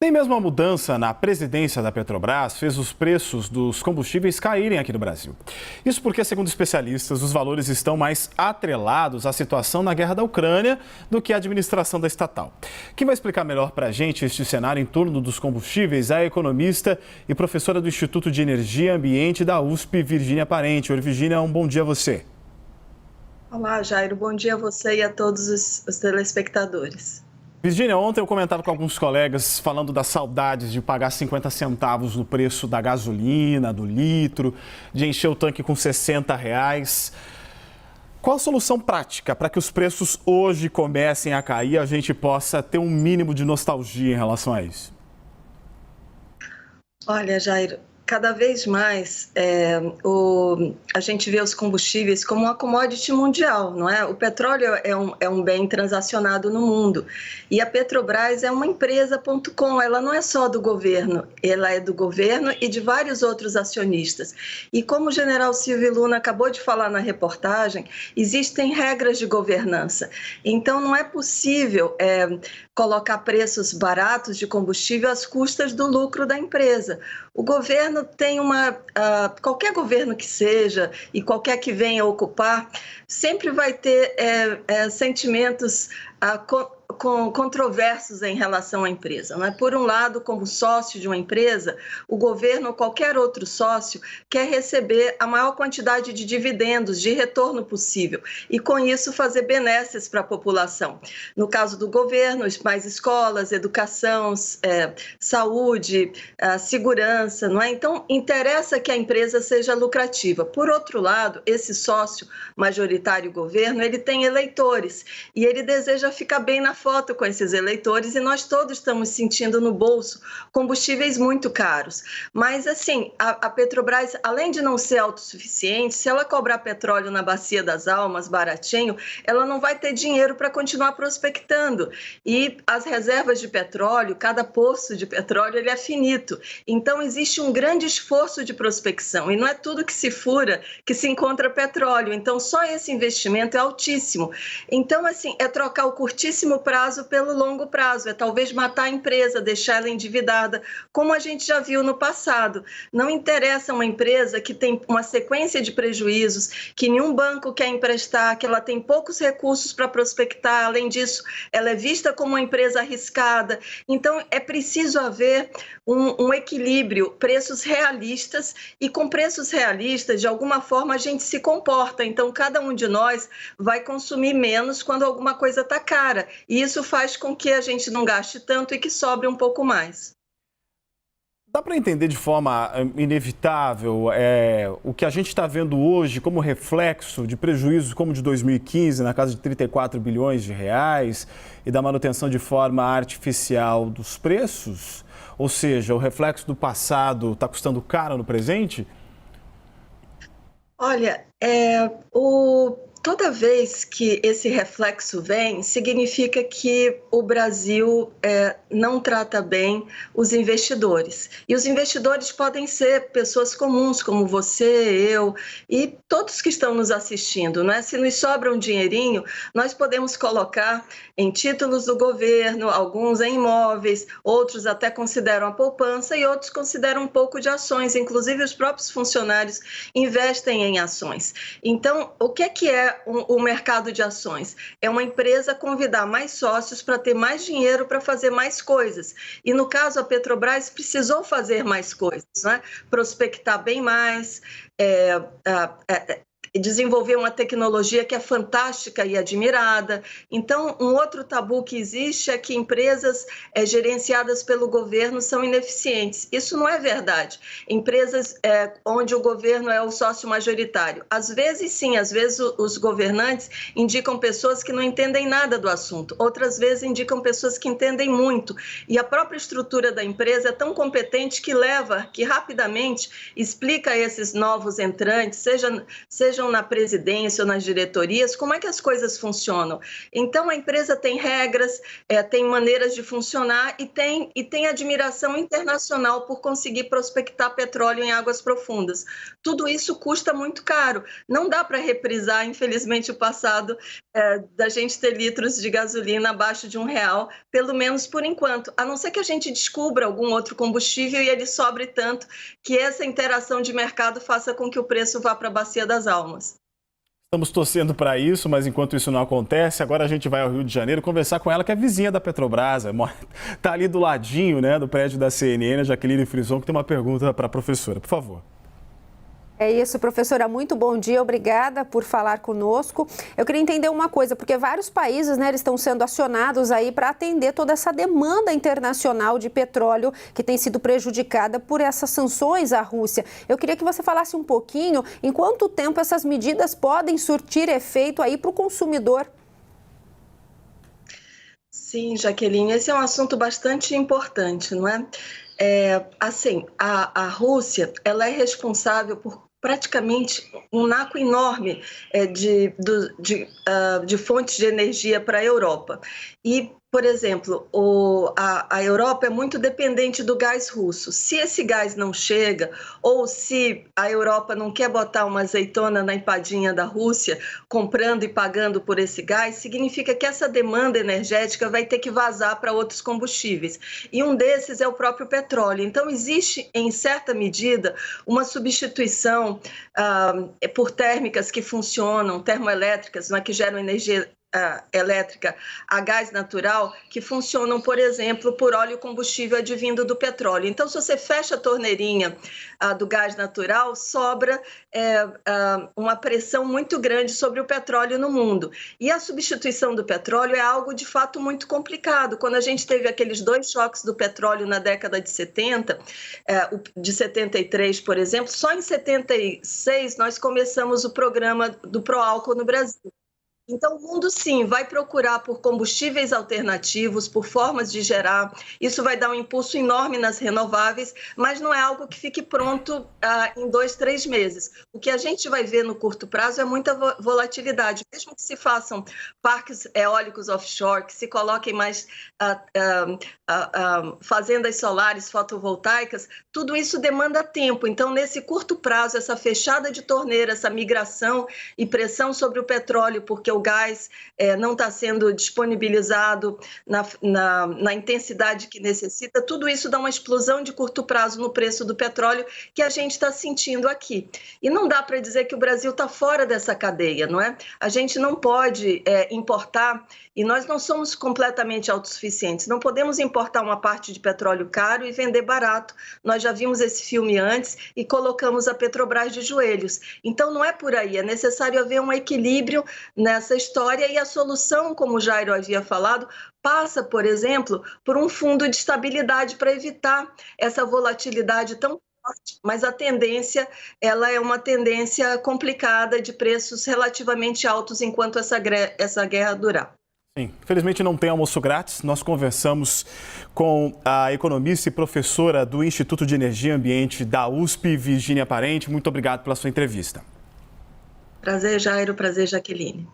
Nem mesmo a mudança na presidência da Petrobras fez os preços dos combustíveis caírem aqui no Brasil. Isso porque, segundo especialistas, os valores estão mais atrelados à situação na guerra da Ucrânia do que à administração da estatal. Quem vai explicar melhor para a gente este cenário em torno dos combustíveis é a economista e professora do Instituto de Energia e Ambiente da USP, Virgínia Parente. Oi, Virgínia, um bom dia a você. Olá, Jairo. Bom dia a você e a todos os telespectadores. Virgínia, ontem eu comentava com alguns colegas falando das saudades de pagar 50 centavos no preço da gasolina, do litro, de encher o tanque com R$ 60. Qual a solução prática para que os preços hoje comecem a cair e a gente possa ter um mínimo de nostalgia em relação a isso? Olha, Jairo, cada vez mais a gente vê os combustíveis como uma commodity mundial, não é? O petróleo é um bem transacionado no mundo e a Petrobras é uma empresa.com, ela não é só do governo, ela é do governo e de vários outros acionistas. E como o general Silvio Luna acabou de falar na reportagem, existem regras de governança. Então não é possível colocar preços baratos de combustível às custas do lucro da empresa. O governo tem qualquer governo que seja e qualquer que venha ocupar, sempre vai ter sentimentos controversos em relação à empresa. Não é? Por um lado, como sócio de uma empresa, o governo ou qualquer outro sócio quer receber a maior quantidade de dividendos, de retorno possível, e com isso fazer benesses para a população. No caso do governo, mais escolas, educação, saúde, segurança, não é? Então, interessa que a empresa seja lucrativa. Por outro lado, esse sócio majoritário governo, ele tem eleitores e ele deseja ficar bem na foto com esses eleitores e nós todos estamos sentindo no bolso combustíveis muito caros. Mas, assim, a Petrobras, além de não ser autossuficiente, se ela cobrar petróleo na Bacia das Almas, baratinho, ela não vai ter dinheiro para continuar prospectando. E as reservas de petróleo, cada poço de petróleo, ele é finito. Então, existe um grande esforço de prospecção e não é tudo que se fura que se encontra petróleo. Então, só esse investimento é altíssimo. Então, assim, é trocar o curtíssimo prazo pelo longo prazo, é talvez matar a empresa, deixar ela endividada, como a gente já viu no passado. Não interessa uma empresa que tem uma sequência de prejuízos, que nenhum banco quer emprestar, que ela tem poucos recursos para prospectar, além disso, ela é vista como uma empresa arriscada. Então, é preciso haver um equilíbrio, preços realistas, e com preços realistas, de alguma forma, a gente se comporta. Então, cada um de nós vai consumir menos quando alguma coisa está cara. E isso faz com que a gente não gaste tanto e que sobre um pouco mais. Dá para entender de forma inevitável o que a gente está vendo hoje como reflexo de prejuízos como o de 2015, na casa de 34 bilhões de reais, e da manutenção de forma artificial dos preços? Ou seja, o reflexo do passado está custando caro no presente? Olha, toda vez que esse reflexo vem, significa que o Brasil não trata bem os investidores. E os investidores podem ser pessoas comuns, como você, eu e todos que estão nos assistindo, né? Se nos sobra um dinheirinho, nós podemos colocar em títulos do governo, alguns em imóveis, outros até consideram a poupança e outros consideram um pouco de ações. Inclusive, os próprios funcionários investem em ações. Então, o que é o mercado de ações? É uma empresa convidar mais sócios para ter mais dinheiro para fazer mais coisas. E, no caso, a Petrobras precisou fazer mais coisas, né? Prospectar bem mais, desenvolver uma tecnologia que é fantástica e admirada. Então, um outro tabu que existe é que empresas gerenciadas pelo governo são ineficientes. Isso não é verdade. Empresas onde o governo é o sócio majoritário. Às vezes, sim, às vezes os governantes indicam pessoas que não entendem nada do assunto. Outras vezes indicam pessoas que entendem muito. E a própria estrutura da empresa é tão competente que rapidamente explica a esses novos entrantes, seja sejam na presidência ou nas diretorias, como é que as coisas funcionam? Então, a empresa tem regras, tem maneiras de funcionar e tem admiração internacional por conseguir prospectar petróleo em águas profundas. Tudo isso custa muito caro. Não dá para reprisar, infelizmente, o passado da gente ter litros de gasolina abaixo de R$1, pelo menos por enquanto, a não ser que a gente descubra algum outro combustível e ele sobre tanto que essa interação de mercado faça com que o preço vá para a bacia das almas. Estamos torcendo para isso, mas enquanto isso não acontece, agora a gente vai ao Rio de Janeiro conversar com ela, que é vizinha da Petrobras, está ali do ladinho, né, do prédio da CNN, a Jaqueline Frison, que tem uma pergunta para a professora, por favor. É isso, professora, muito bom dia, obrigada por falar conosco. Eu queria entender uma coisa, porque vários países, né, eles estão sendo acionados aí para atender toda essa demanda internacional de petróleo que tem sido prejudicada por essas sanções à Rússia. Eu queria que você falasse um pouquinho em quanto tempo essas medidas podem surtir efeito aí para o consumidor. Sim, Jaqueline, esse é um assunto bastante importante, não é? A Rússia, ela é responsável por praticamente um naco enorme de fontes de energia para a Europa. E, por exemplo, a Europa é muito dependente do gás russo. Se esse gás não chega, ou se a Europa não quer botar uma azeitona na empadinha da Rússia, comprando e pagando por esse gás, significa que essa demanda energética vai ter que vazar para outros combustíveis. E um desses é o próprio petróleo. Então, existe, em certa medida, uma substituição por térmicas que funcionam, termoelétricas, que geram energia elétrica a gás natural, que funcionam, por exemplo, por óleo combustível advindo do petróleo. Então, se você fecha a torneirinha do gás natural, sobra uma pressão muito grande sobre o petróleo no mundo. E a substituição do petróleo é algo, de fato, muito complicado. Quando a gente teve aqueles 2 choques do petróleo na década de 70, de 73, por exemplo, só em 76 nós começamos o programa do Proálcool no Brasil. Então, o mundo, sim, vai procurar por combustíveis alternativos, por formas de gerar. Isso vai dar um impulso enorme nas renováveis, mas não é algo que fique pronto em 2, 3 meses. O que a gente vai ver no curto prazo é muita volatilidade. Mesmo que se façam parques eólicos offshore, que se coloquem mais fazendas solares fotovoltaicas, tudo isso demanda tempo. Então, nesse curto prazo, essa fechada de torneira, essa migração e pressão sobre o petróleo, porque o gás não está sendo disponibilizado na intensidade que necessita, tudo isso dá uma explosão de curto prazo no preço do petróleo que a gente está sentindo aqui. E não dá para dizer que o Brasil está fora dessa cadeia, não é? A gente não pode importar, e nós não somos completamente autossuficientes, não podemos importar uma parte de petróleo caro e vender barato. Nós já vimos esse filme antes e colocamos a Petrobras de joelhos. Então, não é por aí, é necessário haver um equilíbrio nessa história e a solução, como o Jairo havia falado, passa, por exemplo, por um fundo de estabilidade para evitar essa volatilidade tão forte, mas a tendência, ela é uma tendência complicada de preços relativamente altos enquanto essa guerra durar. Sim, infelizmente não tem almoço grátis. Nós conversamos com a economista e professora do Instituto de Energia e Ambiente da USP, Virgínia Parente. Muito obrigado pela sua entrevista. Prazer, Jairo. Prazer, Jaqueline.